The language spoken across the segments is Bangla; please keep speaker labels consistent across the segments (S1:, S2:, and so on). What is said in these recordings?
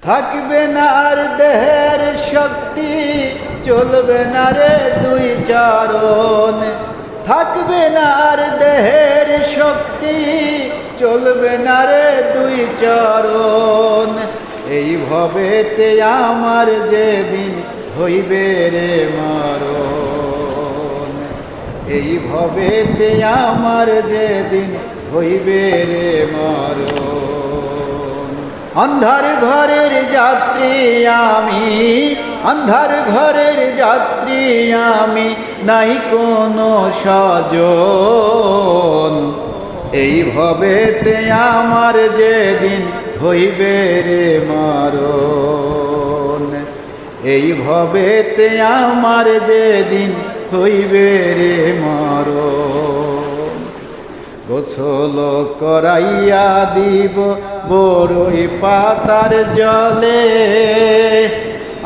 S1: থাকবে না আর দেহের শক্তি, চলবে না রে দুই চরণ। থাকবে না আর দেহের শক্তি, চলবে না রে দুই চরণ। এই ভবেতে আমার যেদিন হইবে রে মরণ, এই ভবেতে আমার যেদিন হইবে রে মরণ। অন্ধার ঘরের যাত্রী আমি, অন্ধার ঘরের যাত্রী আমি, নাই কোনো স্বজন। এই ভবেতে আমার যেদিন হইবে রে মরণ, এই ভবেতে আমার যেদিন হইবে রে মরণ। গোসল করাইয়া দিব বড়ই পাতার জলে,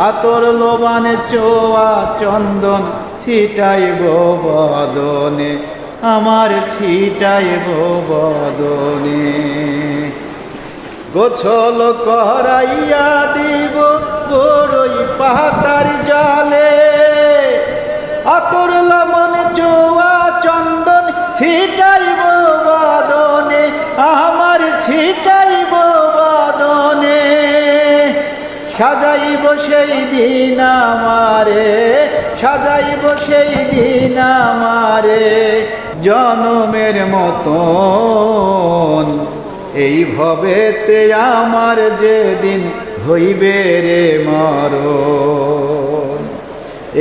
S1: আতর লোবান চোয়া চন্দন ছিটাইব বদনে, আমার ছিটাইব বদনে। গোসল করাইয়া দিব বড়ই পাতার জলে, আতর লোবান চোয়া চন্দন ছিটাইব বদনে, আমার ছিটাইব বদনে। সাজাইব সেই দিন আমারে, সাজাইব সেই দিন আমারে জনমের মতন। এই ভবেতে আমার যেদিন হইবে রে মরণ,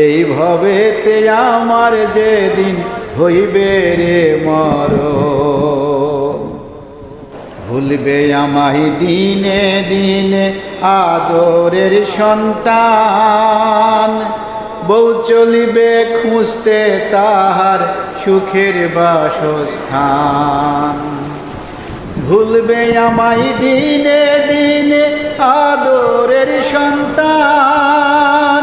S1: এই ভবেতে আমার যেদিন হইবে রে মরণ। ভুলবে আমায় দিনে দিনে আদরের সন্তান, বউ চলিবে খুঁজতে তাহার সুখের বাসস্থান। ভুলবে আমায় দিনে দিনে আদরের সন্তান,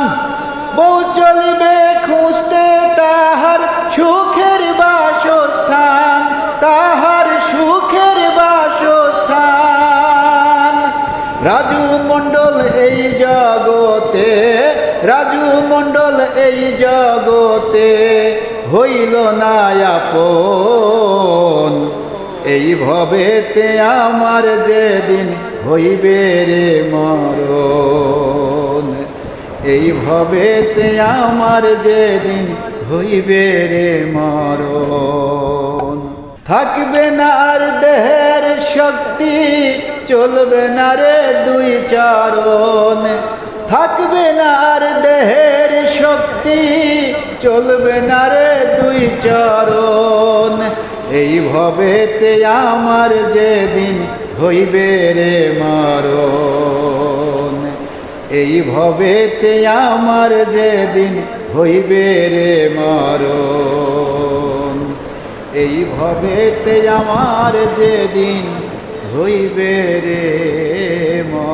S1: বউ চলিবে খুঁজতে তাহার সুখের বাসস্থান, তাহার সুখের বাসস্থান। রাজু মণ্ডল এই জগতে, রাজু মণ্ডল এই জগতে হইল না আপন। এই ভবেতে আমার যেদিন হইবে রে মরণ, এই ভবেতে আমার যেদিন হইবে রে মরণ। থাকবে না আর দেহের শক্তি, চলবে না রে দুই চরণ। থাকবে না আর দেহের শক্তি, চলবে না রে দুই চরণ। এই ভবেতে আমার যেদিন হইবে রে মরণ, এই ভবেতে আমার যেদিন হইবে রে মরণ, এই ভবেতে আমার যেদিন হইবে রে মরণ।